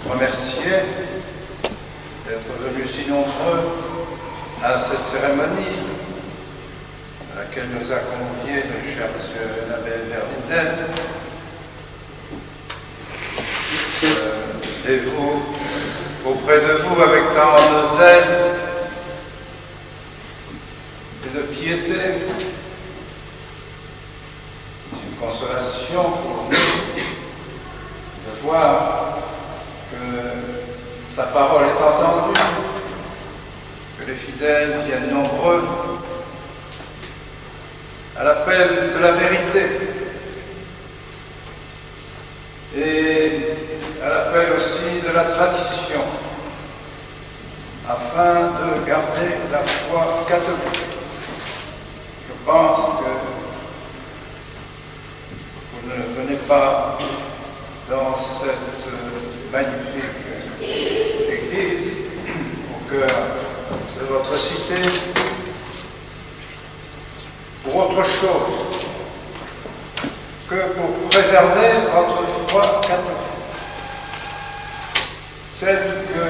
remercier d'être venus si nombreux à cette cérémonie à laquelle nous a conviés le cher monsieur l'abbé Verlinden, dévot auprès de vous avec tant de zèle et de piété. C'est une consolation pour nous de voir que sa parole est entendue, que les fidèles viennent nombreux à l'appel de la vérité et à l'appel aussi de la tradition, afin de garder la foi catholique. Je pense que vous ne venez pas dans cette magnifique église au cœur de votre cité pour autre chose que pour préserver votre foi catholique, celle que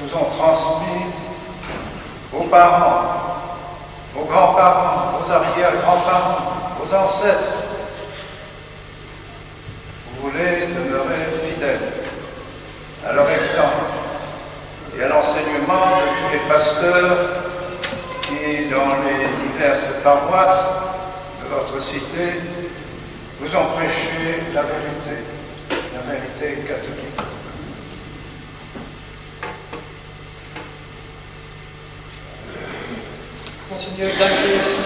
vous ont transmise vos parents, vos grands-parents, vos arrière-grands-parents, vos ancêtres. Vous voulez demeurer fidèles à leur exemple et à l'enseignement de tous les pasteurs qui, dans les diverses paroisses de votre cité, vous ont prêché la vérité catholique. Monseigneur, dank eerst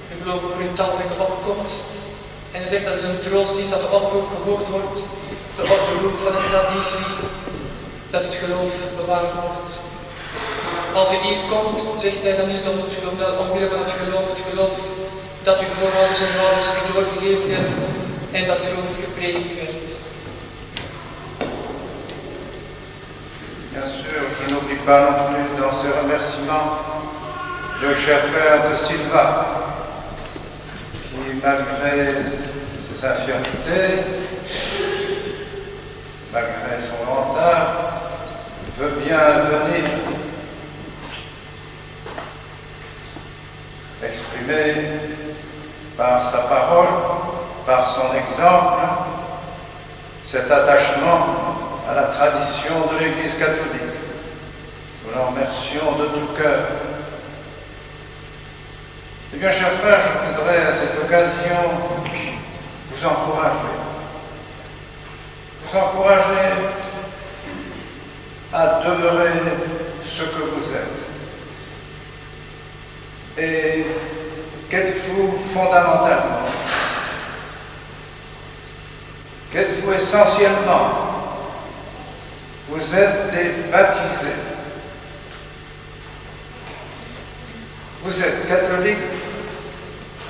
de geloven voor uw talrijke opkomst. En zegt dat het een troost is dat de oproep gehoord wordt, de oproep van de traditie, dat het geloof bewaard wordt. Als u hier komt, zegt hij dan niet omwille van het geloof dat uw voorouders en ouders u doorgegeven hebben en dat vroeger gepredikt werd. Bien sûr, je n'oublie pas non plus dans ces remerciements le cher père de Silva, qui malgré ses infirmités, malgré son grand âge, veut bien venir exprimer par sa parole, par son exemple, cet attachement à la tradition de l'Église catholique. Nous l'en remercions de tout cœur. Eh bien, chers frères, je voudrais à cette occasion vous encourager. Vous encourager à demeurer ce que vous êtes. Et qu'êtes-vous fondamentalement? Qu'êtes-vous essentiellement? Vous êtes des baptisés. Vous êtes catholiques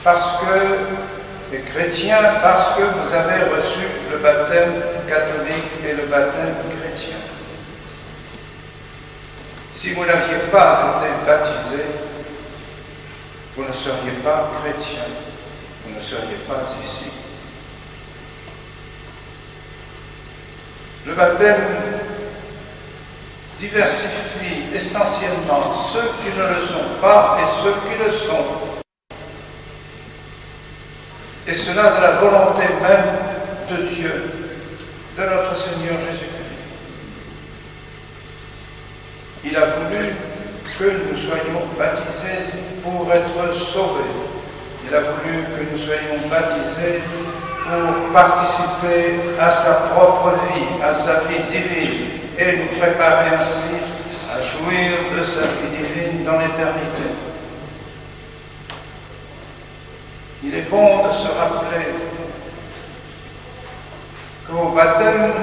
parce que, et chrétiens parce que vous avez reçu le baptême catholique et le baptême chrétien. Si vous n'aviez pas été baptisés, vous ne seriez pas chrétien, vous ne seriez pas ici. Le baptême diversifie essentiellement ceux qui ne le sont pas et ceux qui le sont. Et cela de la volonté même de Dieu, de notre Seigneur Jésus-Christ. Il a voulu que nous soyons baptisés pour être sauvés. Il a voulu que nous soyons baptisés pour participer à sa propre vie, à sa vie divine, et nous préparer ainsi à jouir de sa vie divine dans l'éternité. Il est bon de se rappeler qu'au baptême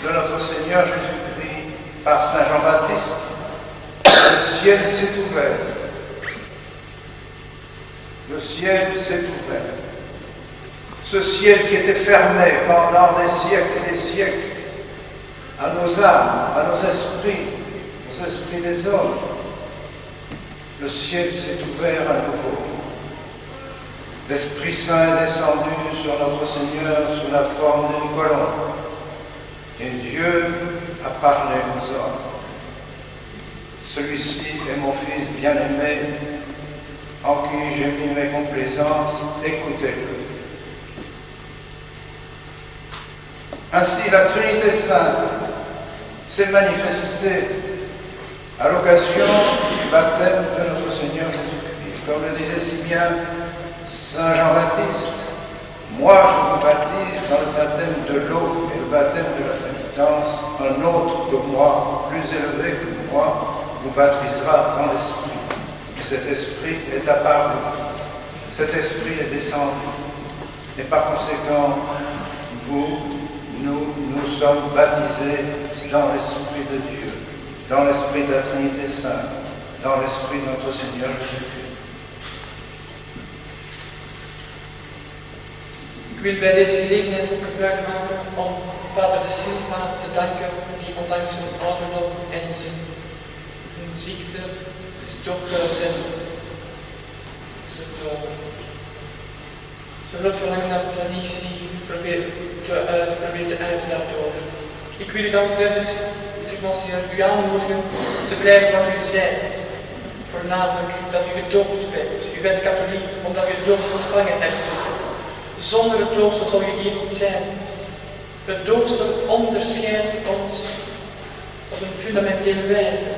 de notre Seigneur Jésus-Christ par Saint Jean-Baptiste, le ciel s'est ouvert. Le ciel s'est ouvert. Ce ciel qui était fermé pendant des siècles et des siècles à nos âmes, à nos esprits des hommes. Le ciel s'est ouvert à nouveau. L'Esprit Saint est descendu sur notre Seigneur sous la forme d'une colombe. Et Dieu a parlé aux hommes. Celui-ci est mon Fils bien-aimé, en qui j'ai mis mes complaisances, écoutez-le. Ainsi, la Trinité Sainte s'est manifestée à l'occasion du baptême de notre Seigneur Jésus-Christ. Comme le disait si bien Saint Jean-Baptiste, moi je vous baptise dans le baptême de l'eau et le baptême de la pénitence, un autre que moi, plus élevé que moi, vous baptisera dans l'Esprit. Et cet Esprit est apparu, cet Esprit est descendu. Et par conséquent, nous sommes baptisés dans l'Esprit de Dieu, dans l'Esprit de la Trinité Sainte, dans l'Esprit de notre Seigneur Jésus-Christ. Ik wil bij deze gelegenheid ook gebruik maken om Pater de Silva te danken, die ondanks zijn ouderdom en zijn ziekte, dus toch zijn verlangen naar de traditie proberen te uiten daardoor. Ik wil u dan verder, zeg Monsignor, u aanmoedigen te blijven wat u zijt. Voornamelijk dat u gedoopt bent. U bent katholiek omdat u het doopsel ontvangen hebt. Zonder het doopsel zal je hier niet zijn. Het doopsel onderscheidt ons op een fundamentele wijze.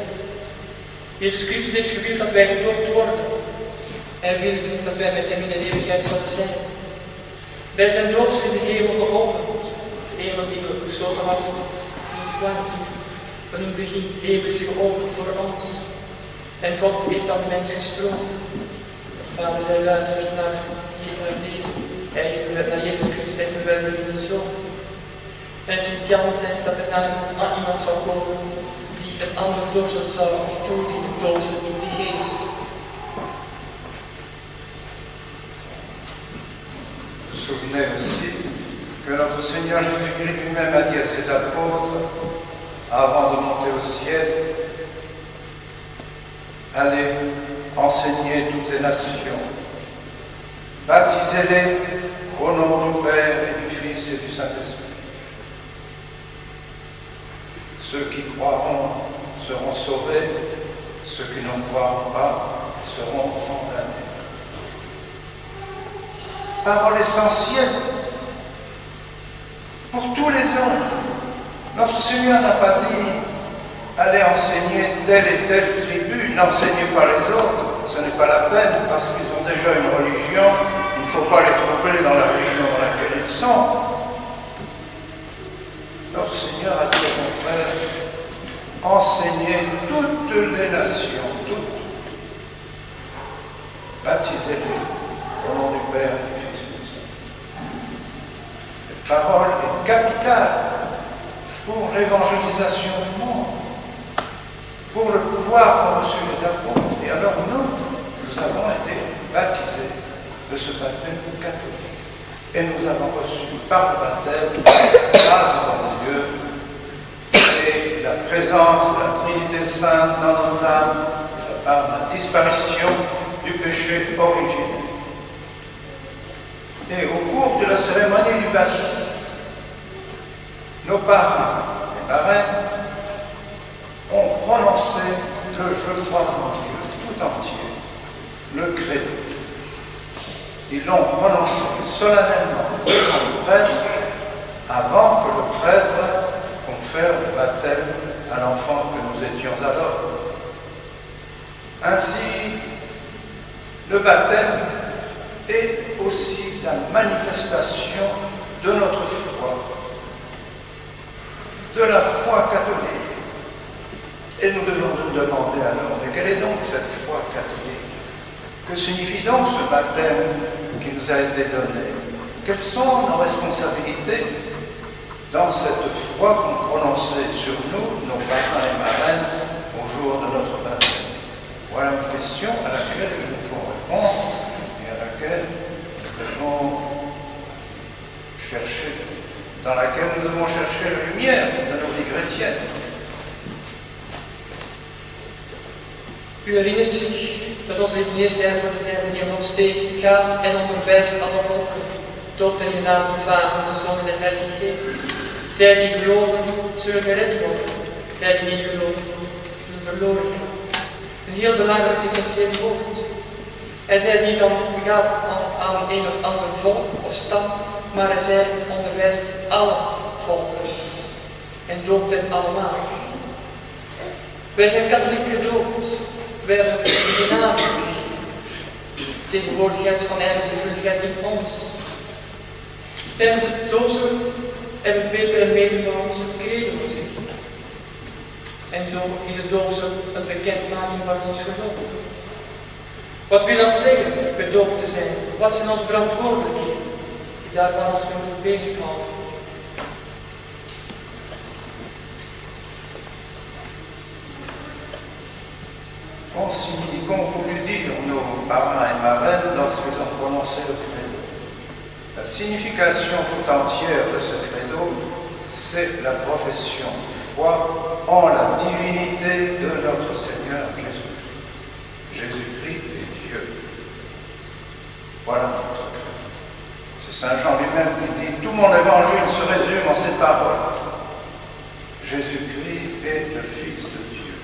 Jezus Christus heeft gewild dat wij gedoopt worden. Hij wil dat wij met hem in de eeuwigheid zullen zijn. Bij zijn doopsel is de hemel geopend. De hemel die gesloten was sinds lang, sinds van in het begin. De hemel is geopend voor ons. En God heeft aan de mens gesproken. De Vader zei, luister naar deze. Hij is naar Jezus Christus, hij is de welbekende Zoon. En Sint-Jan zegt dat er naar iemand zou komen die een ander doopsel zou toedienen, doopsel in de geest. Vous vous souvenez aussi que notre Seigneur Jésus-Christ lui-même a dit à ses apôtres, avant de monter au ciel, allez enseigner toutes les nations, baptisez-les au nom du Père et du Fils et du Saint-Esprit. Ceux qui croiront seront sauvés, ceux qui n'en croiront pas seront condamnés. Parole essentielle pour tous les hommes. Notre Seigneur n'a pas dit allez enseigner telle et telle tribu, n'enseignez pas les autres, ce n'est pas la peine parce qu'ils ont déjà une religion, il ne faut pas les troubler dans la religion dans laquelle ils sont. Notre Seigneur a dit au contraire, enseignez toutes les nations, toutes, baptisez-les au nom du Père et du Fils et du Saint-Esprit. Cette parole est capitale pour l'évangélisation du monde, pour le pouvoir qu'ont reçu les apôtres. Et alors nous avons été baptisés de ce baptême catholique. Et nous avons reçu par le baptême la grâce de notre Dieu et la présence de la Trinité Sainte dans nos âmes par la disparition du péché originel. Et au cours de la cérémonie du baptême, nos parents et marraines ont prononcé le je crois en Dieu tout entier, le credo. Ils l'ont prononcé solennellement devant le prêtre avant que le prêtre confère le baptême à l'enfant que nous étions alors. Ainsi, le baptême est aussi la manifestation de notre foi, de la foi catholique. Et nous devons nous demander alors, mais quelle est donc cette foi catholique? Que signifie donc ce baptême qui nous a été donné? Quelles sont nos responsabilités dans cette foi qu'ont prononcée sur nous, nos parents et marraines, au jour de notre baptême? Voilà une question à laquelle nous devons répondre et à laquelle nous devons chercher, dans laquelle nous devons chercher la lumière de nos vies chrétiennes. U herinnert zich dat onze Heer zei voor de tijd die hem opsteeg, gaat en onderwijst alle volken, doopt hen in de naam van de Vader, de Zoon en de Heilige Geest. Zij die geloven, zullen gered worden. Zij die niet geloven, zullen verloren gaan. Een heel belangrijk essentieel woord. Hij zei niet dan gaat aan een of ander volk of stam, maar hij zei onderwijst alle volken en doopt hen allemaal. Wij zijn katholiek gedoopt. Wij hebben de genade, tegenwoordigheid van eigen gevuldigheid in ons. Tijdens het doopsel hebben Peter en meerdere van ons het credo gezegd. En zo is het doopsel een bekendmaking van ons geloof. Wat wil dat zeggen, gedoopt te zijn? Wat zijn onze verantwoordelijkheden? Die daarvan ons mee moeten bezighouden. Qu'ont voulu dire nos parrains et marraines lorsqu'ils ont prononcé le credo. La signification tout entière de ce credo, c'est la profession de foi en la divinité de notre Seigneur Jésus-Christ. Jésus-Christ est Dieu. Voilà notre credo. C'est Saint Jean lui-même qui dit « Tout mon évangile se résume en ces paroles. Jésus-Christ est le Fils de Dieu. »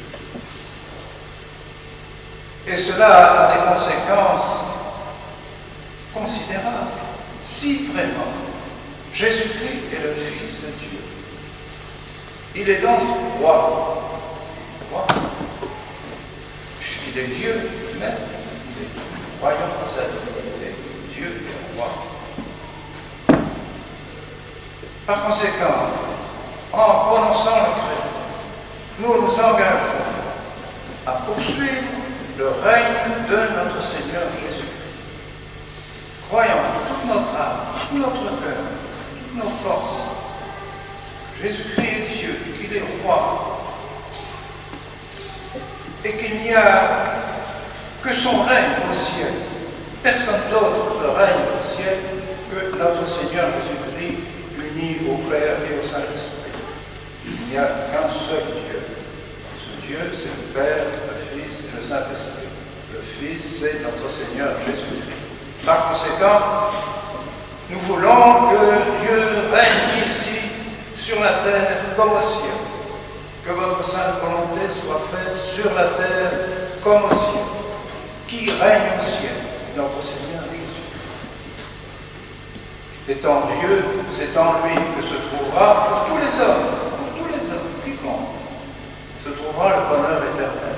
Et cela a des conséquences considérables. Si vraiment Jésus-Christ est le Fils de Dieu, il est donc roi. Roi. Puisqu'il est Dieu lui-même, il est croyant dans sa divinité. Dieu est roi. Par conséquent, en prononçant le credo, nous nous engageons à poursuivre le règne de notre Seigneur Jésus-Christ. Croyons toute notre âme, tout notre cœur, toutes nos forces. Jésus-Christ est Dieu, qu'il est roi. Et qu'il n'y a que son règne au ciel. Personne d'autre ne règne au ciel que notre Seigneur Jésus-Christ, uni au Père et au Saint-Esprit. Il n'y a qu'un seul Dieu. Ce Dieu, c'est le Père, le Fils et le Saint-Esprit. Le Fils, c'est notre Seigneur Jésus-Christ. Par conséquent, nous voulons que Dieu règne ici, sur la terre comme au ciel. Que votre sainte volonté soit faite sur la terre comme au ciel. Qui règne au ciel? Notre Seigneur Jésus-Christ. Étant Dieu, c'est en lui que se trouvera pour tous les hommes, quiconque, se trouvera le bonheur éternel.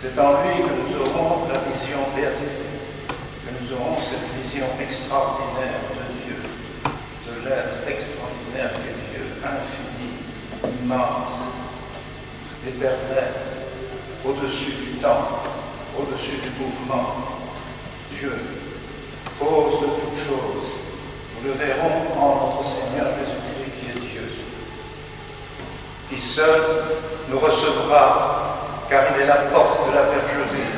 C'est en lui que nous aurons la vision béatifique, que nous aurons cette vision extraordinaire de Dieu, de l'être extraordinaire qu'est Dieu, infini, immense, éternel, au-dessus du temps, au-dessus du mouvement. Dieu, cause de toutes choses. Nous le verrons en notre Seigneur Jésus-Christ qui est Dieu, qui seul nous recevra, car il est la porte de la bergerie.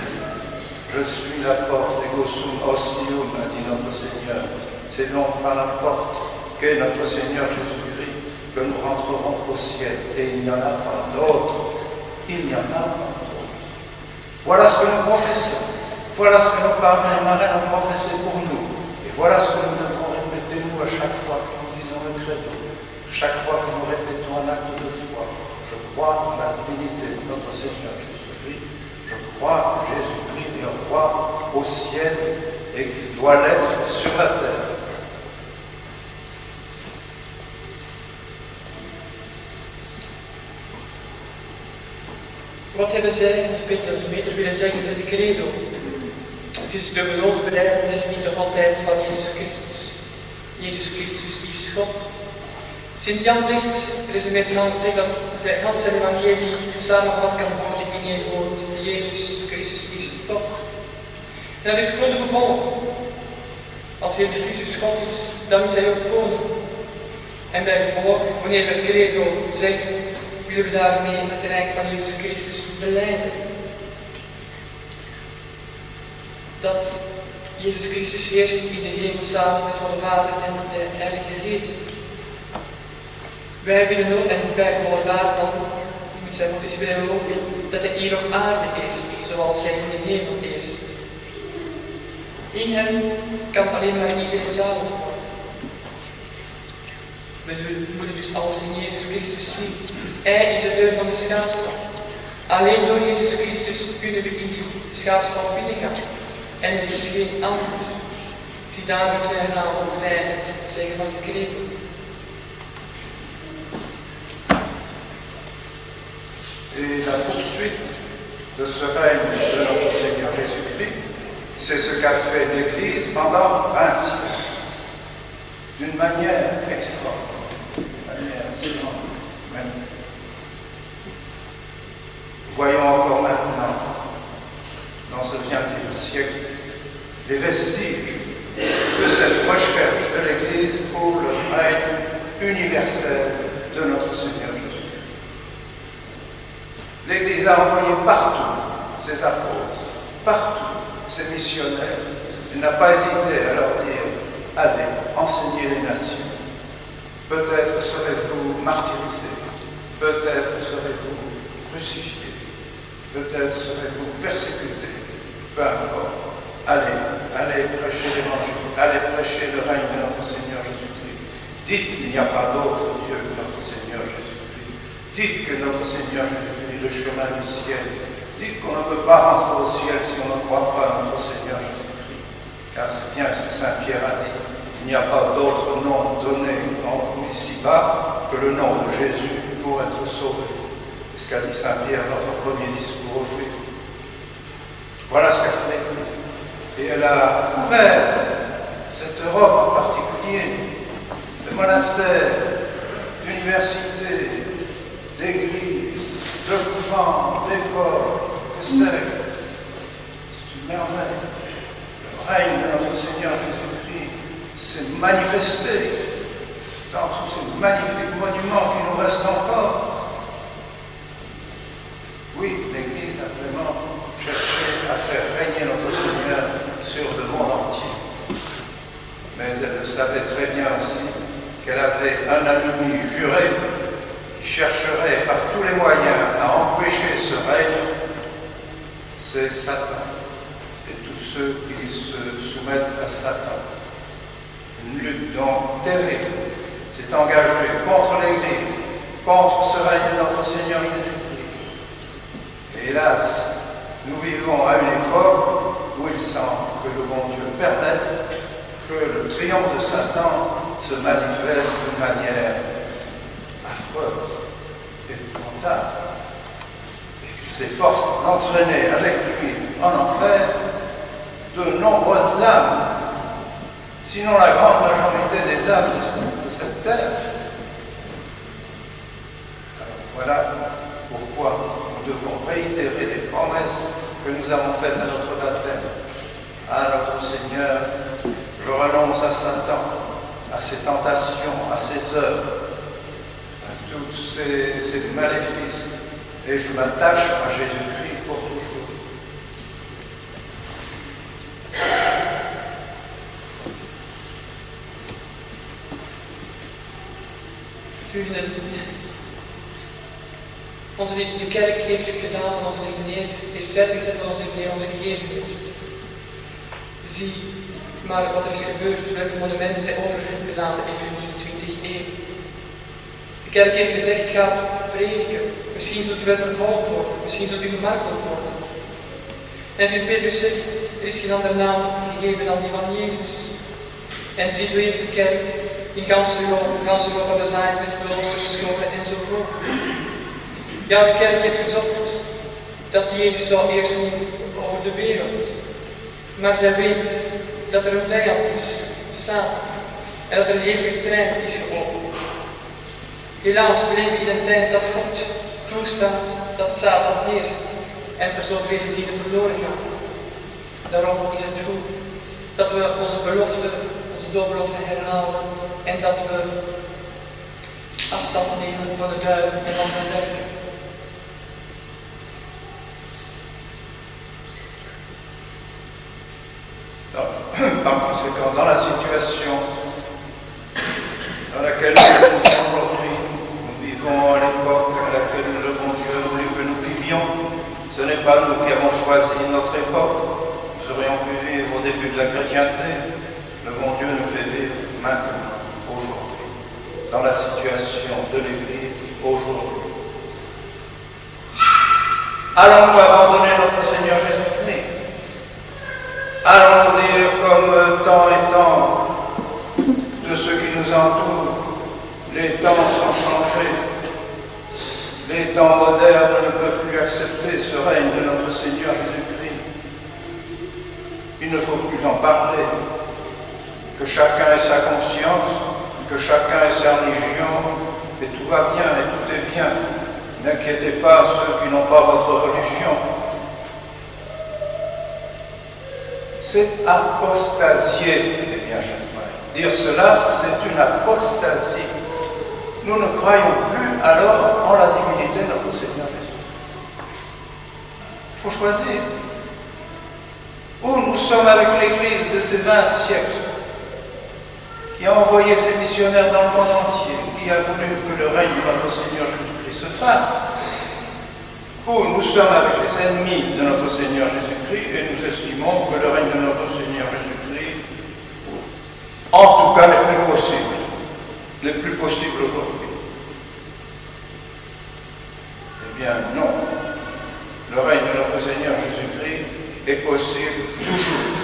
Je suis la porte, ego sum ostium, a dit notre Seigneur. C'est donc par la porte qu'est notre Seigneur Jésus-Christ que nous rentrerons au ciel. Et il n'y en a pas d'autre. Il n'y en a pas d'autre. Voilà ce que nous professons. Voilà ce que nos parrains et marraines ont professé pour nous. Et voilà ce que nous devons répéter, nous, à chaque fois que nous disons le credo. Chaque fois que nous répétons un acte de foi. Je crois en la divinité de notre Seigneur Jésus-Christ. Je crois que Jésus-Christ est roi au ciel et qu'il doit l'être sur la terre. Wat hebben zij, of Peter en Peter willen zeggen met het credo? Het is de geloofsbelijdenis niet nog altijd van Jezus Christus. Jezus Christus is God. Sint-Jan zegt, resumeert Jan, zegt dat Hans zijn evangelie samengevat kan worden in één woord. Jezus Christus is God. En dat heeft God bevonden. Als Jezus Christus God is, dan is hij ook koning. En bij gevolg, wanneer we het credo zeggen, willen we daarmee het rijk van Jezus Christus belijden. Dat Jezus Christus heerst in de hemel samen met God de Vader en de Heilige Geest. Wij willen ook, en bij gevolg daarvan, dus willen we ook dat hij hier op aarde heerst, zoals hij in de hemel heerst. In hem kan alleen maar iedereen zalig worden. We moeten dus alles in Jezus Christus zien. Hij is de deur van de schaapstal. Alleen door Jezus Christus kunnen we in die schaapstal binnengaan. En er is geen ander. Zie David wij herhalen bij het zeggen van het krekel. Et la poursuite de ce règne de notre Seigneur Jésus-Christ, c'est ce qu'a fait l'Église pendant 20 siècles, d'une manière extraordinaire, d'une manière sévère même. Voyons encore maintenant, dans ce 20e siècle, les vestiges de cette recherche de l'Église pour le règne universel de notre Seigneur Jésus-Christ. L'Église a envoyé partout ses apôtres, partout ses missionnaires. Elle n'a pas hésité à leur dire « Allez, enseignez les nations. Peut-être serez-vous martyrisés, peut-être serez-vous crucifiés, peut-être serez-vous persécutés, peu importe. Allez prêcher l'Évangile, allez prêcher le règne de notre Seigneur Jésus-Christ. Dites qu'il n'y a pas d'autre Dieu que notre Seigneur Jésus-Christ. Dites que notre Seigneur Jésus-Christ est le chemin du ciel. Dites qu'on ne peut pas rentrer au ciel si on ne croit pas à notre Seigneur Jésus-Christ. Car c'est bien ce que Saint Pierre a dit. Il n'y a pas d'autre nom donné ici-bas que le nom de Jésus pour être sauvé. C'est ce qu'a dit Saint Pierre dans son premier discours aux Juifs. Voilà ce qu'a fait l'Église. Et elle a ouvert cette Europe en particulier, de monastères, d'universités, d'églises, de couvents, d'écoles, que sais-je. C'est une merveille. Le règne de notre Seigneur Jésus-Christ s'est manifesté dans tous ces magnifiques monuments qui nous restent encore. Oui, l'Église a vraiment cherché à faire régner notre Seigneur sur le monde entier. Mais elle le savait très bien aussi qu'elle avait un ennemi juré qui chercherait par tous les moyens à empêcher ce règne, c'est Satan et tous ceux qui se soumettent à Satan. Une lutte donc terrible s'est engagée contre l'Église, contre ce règne de notre Seigneur Jésus-Christ. Et hélas, nous vivons à une époque où il semble que le bon Dieu permette que le triomphe de Satan se manifeste d'une manière affreuse, épouvantable, et qu'il s'efforce d'entraîner avec lui en enfer de nombreuses âmes, sinon la grande majorité des âmes de cette terre. Alors voilà pourquoi nous devons réitérer les promesses que nous avons faites à notre baptême, à notre Seigneur. Je renonce à Satan, à ses tentations, à ses œuvres, à tous ces maléfices, et je m'attache à Jésus-Christ pour toujours. De kerk heeft het gedaan wat onze lieve Heer heeft verder gezet wat onze lieve Heer ons gegeven heeft. Zie maar wat er is gebeurd, welke monumenten zij overgelaten heeft in de 20e eeuw. De kerk heeft gezegd, ga prediken. Misschien zult u wel vervolgd worden, misschien zult u gemarteld worden. En Sint Petrus zegt, er is geen andere naam gegeven dan die van Jezus. En zie, zo heeft de kerk in gans Europa bezaaid met kloosters, scholen enzovoort. Ja, de kerk heeft gezocht dat Jezus zou heersen over de wereld. Maar zij weet dat er een vijand is, Satan. En dat er een eeuwige strijd is geopend. Helaas leven we in een tijd dat God toestaat dat Satan heerst. En er zoveel zielen verloren gaan. Daarom is het goed dat we onze belofte, onze doopbelofte herhalen. En dat we afstand nemen van de duivel en van zijn werken. Par conséquent, dans la situation dans laquelle nous sommes aujourd'hui, nous vivons à l'époque à laquelle le bon Dieu a voulu que nous vivions. Ce n'est pas nous qui avons choisi notre époque. Nous aurions pu vivre au début de la chrétienté. Le bon Dieu nous fait vivre maintenant, aujourd'hui, dans la situation de l'Église aujourd'hui. Allons-nous abandonner notre Seigneur Jésus-Christ? Allons-nous dire comme temps et temps de ceux qui nous entourent, les temps sont changés, les temps modernes ne peuvent plus accepter ce règne de notre Seigneur Jésus-Christ. Il ne faut plus en parler, que chacun ait sa conscience, que chacun ait sa religion, et tout va bien et tout est bien. N'inquiétez pas ceux qui n'ont pas votre religion. C'est apostasier, eh bien, chers frères. Dire cela, c'est une apostasie. Nous ne croyons plus alors en la divinité de notre Seigneur Jésus. Il faut choisir. Ou nous sommes avec l'Église de ces 20 siècles, qui a envoyé ses missionnaires dans le monde entier, qui a voulu que le règne de notre Seigneur Jésus-Christ se fasse, ou nous sommes avec les ennemis de notre Seigneur Jésus-Christ et nous estimons que le règne de notre Seigneur Jésus-Christ, en tout cas, les plus possibles aujourd'hui. Eh bien, non. Le règne de notre Seigneur Jésus-Christ est possible toujours.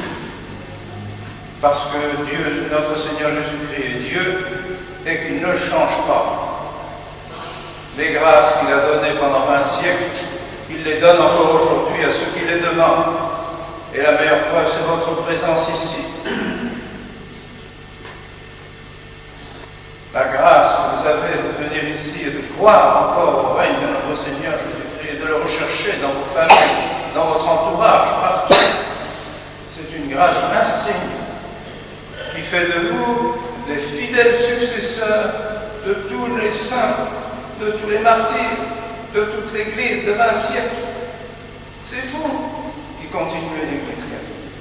Parce que Dieu, notre Seigneur Jésus-Christ est Dieu et qu'il ne change pas. Les grâces qu'il a données pendant 20 siècles, il les donne encore aujourd'hui à ceux qui les demandent. Et la meilleure preuve, c'est votre présence ici. La grâce que vous avez de venir ici et de croire encore au règne de notre Seigneur Jésus-Christ et de le rechercher dans vos familles, dans votre entourage, partout. C'est une grâce insigne qui fait de vous des fidèles successeurs de tous les saints, de tous les martyrs, de toute l'Église de 20 siècles. C'est vous qui continuez l'Église catholique.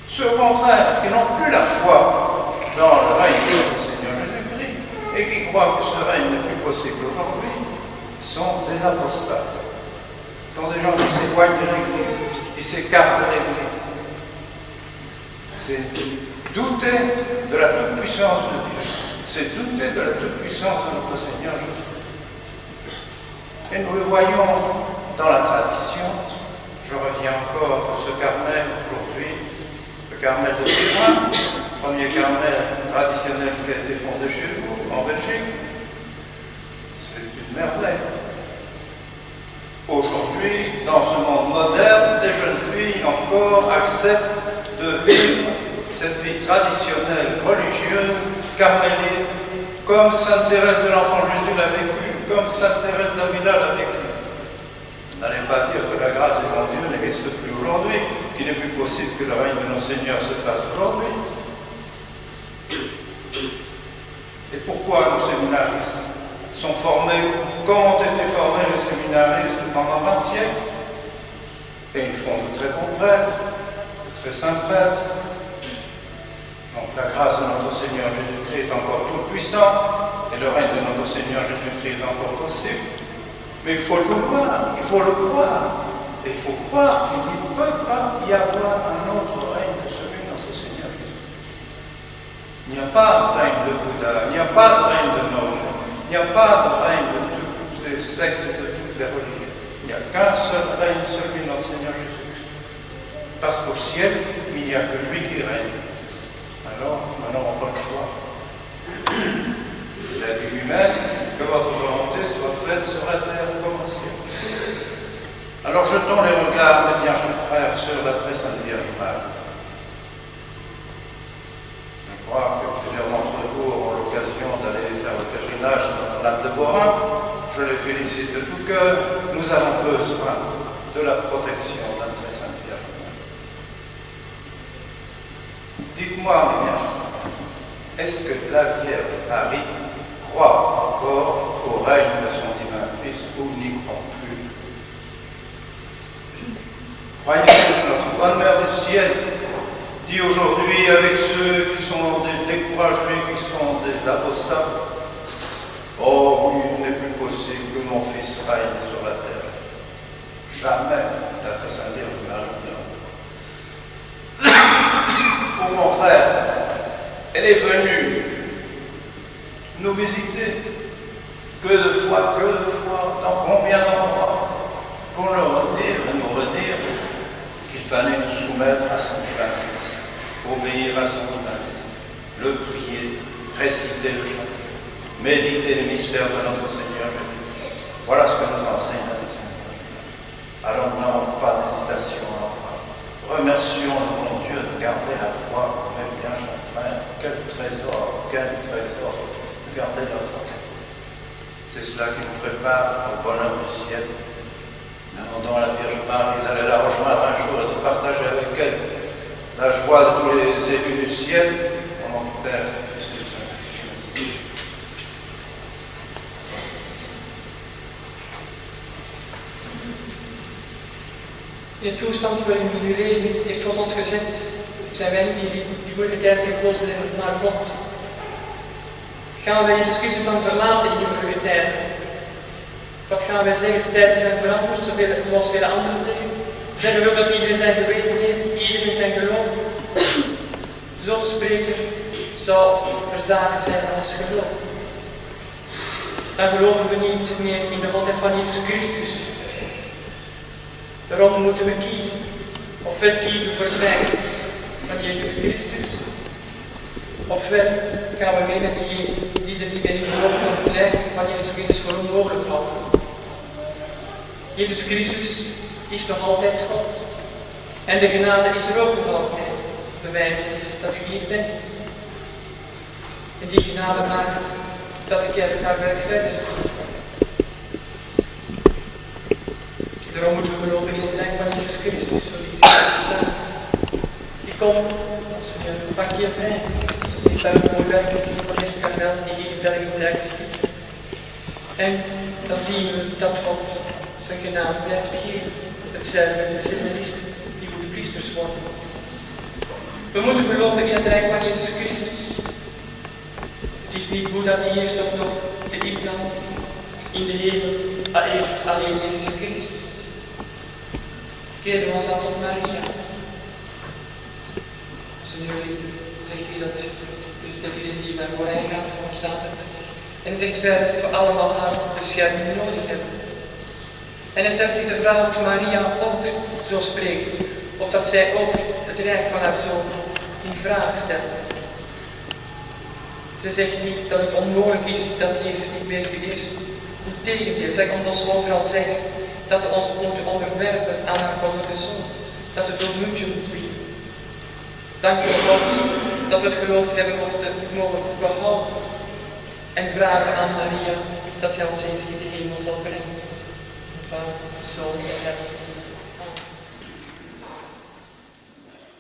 Ceux au contraire qui n'ont plus la foi dans le règne de notre Seigneur Jésus-Christ et qui croient que ce règne n'est plus possible aujourd'hui sont des apostats. Ce sont des gens qui s'éloignent de l'Église, qui s'écartent de l'Église. C'est douter de la toute-puissance de Dieu. C'est douter de la toute-puissance de notre Seigneur Jésus. Et nous le voyons dans la tradition. Je reviens encore de ce Carmel aujourd'hui, le Carmel de Sévrin, premier Carmel traditionnel qui a été fondé chez vous, en Belgique. C'est une merveille. Aujourd'hui, dans ce monde moderne, des jeunes filles encore acceptent de vivre cette vie traditionnelle, religieuse, carmélite, comme Sainte Thérèse de l'Enfant Jésus l'a vécu, comme Sainte Thérèse d'Avila l'a vécu. N'allez pas dire que la grâce de mon Dieu n'existe plus aujourd'hui, qu'il n'est plus possible que le règne de nos seigneurs se fasse aujourd'hui. Et pourquoi nos séminaristes sont formés, comme ont été formés les séminaristes pendant 20 siècles? Et ils font de très bons prêtres, de très saints prêtres. Donc la grâce de notre Seigneur Jésus-Christ est encore tout puissant et le règne de notre Seigneur Jésus-Christ est encore possible. Mais il faut le vouloir, il faut le croire. Et il faut croire qu'il ne peut pas y avoir un autre règne que celui de notre Seigneur Jésus. Il n'y a pas de règne de Bouddha, il n'y a pas de règne de Mahomet, il n'y a pas de règne de toutes les sectes, de toutes les religions. Il n'y a qu'un seul règne, celui de notre Seigneur Jésus-Christ. Parce qu'au ciel, il n'y a que lui qui règne. Alors, nous n'aurons pas le choix. Il a dit lui-même que votre volonté soit faite sur la terre comme au ciel. Alors, jetons les regards, mes bien chers frères, sur la très sainte Vierge Marie. Je crois que plusieurs d'entre vous auront l'occasion d'aller faire le pèlerinage dans l'Alpe de Borin. Je les félicite de tout cœur. Nous avons besoin de la protection de la très sainte Vierge Marie. Dites-moi, mes bien chers frères, est-ce que la Vierge Marie croit encore au règne de son divin Fils ou n'y croit plus? Croyez que notre bonne mère du ciel dit aujourd'hui avec ceux qui sont des découragés, qui sont des apostats, oh oui, il n'est plus possible que mon Fils règne sur la terre. Jamais la très sainte Vierge Marie. Au contraire, elle est venue nous visiter. Que de fois, dans combien d'endroits, pour nous redire qu'il fallait nous soumettre à son divin Fils, obéir à son divin Fils, le prier, réciter le chant, méditer les mystères de notre Seigneur Jésus. Voilà ce que nous enseigne notre Seigneur Jésus. Alors n'avons pas d'hésitation. Remercions le bon Dieu de garder la foi, comme bien cher frère. Quel trésor, de garder la foi. C'est cela qui nous prépare au bonheur du ciel. Demandons à la Vierge Marie d'aller la rejoindre un jour et de partager avec elle la joie de tous les élus du ciel. Au nom du Père, du Fils et du Saint-Esprit. In de toestand waarin we nu leven, heeft God ons gezet. Zijn wij niet die moeilijke tijd gekozen naar God? Gaan wij Jezus Christus dan verlaten in die moeilijke tijden? Wat gaan wij zeggen? De tijden zijn veranderd, zoals vele anderen zeggen. Zeggen we ook dat iedereen zijn geweten heeft, iedereen zijn geloof? Zo te spreken zou verzagen zijn aan ons geloof. Dan geloven we niet meer in de godheid van Jezus Christus. Daarom moeten we kiezen. Ofwel kiezen voor het rijk van Jezus Christus. Ofwel gaan we mee met diegenen die er niet meer in geloven om het rijk van Jezus Christus voor onmogelijk houden. Jezus Christus is nog altijd God. En de genade is er ook nog altijd. Bewijs is dat u hier bent. En die genade maakt dat de kerk haar werk verder zet. Daarom moeten we geloven in het rijk van Jezus Christus, zoals hij gezegd. Die komt als een pakje vrij. Ik heb daar een mooi werk gezien van Escarmel, die hier in België zijn gesticht. En dan zien we dat God zijn genade blijft geven. Hetzelfde als de seminaristen die goede priesters worden. We moeten geloven in het rijk van Jezus Christus. Het is niet Boeddha die heerst of nog de islam. In de hemel eerst alleen Jezus Christus. Keren we ons dan tot Maria. Senor zegt hij dat is dat iedereen die naar Morijn gaat voor zaterdag. En hij zegt verder dat we allemaal haar bescherming nodig hebben. En hij stelt zich de vraag of Maria ook zo spreekt, of dat zij ook het rijk van haar zoon in vraag stelt. Ze zegt niet dat het onmogelijk is dat Jezus niet meer beheerst. Integendeel, zij komt ons overal zeggen dat we ons moeten onderwerpen aan haar goddelijke zoon, dat we door moeten bieden. Dank u God dat we het geloof hebben of het mogen behouden en vragen aan Maria dat zij ons eens in de hemel zal brengen. Vader, Zoon en Heilige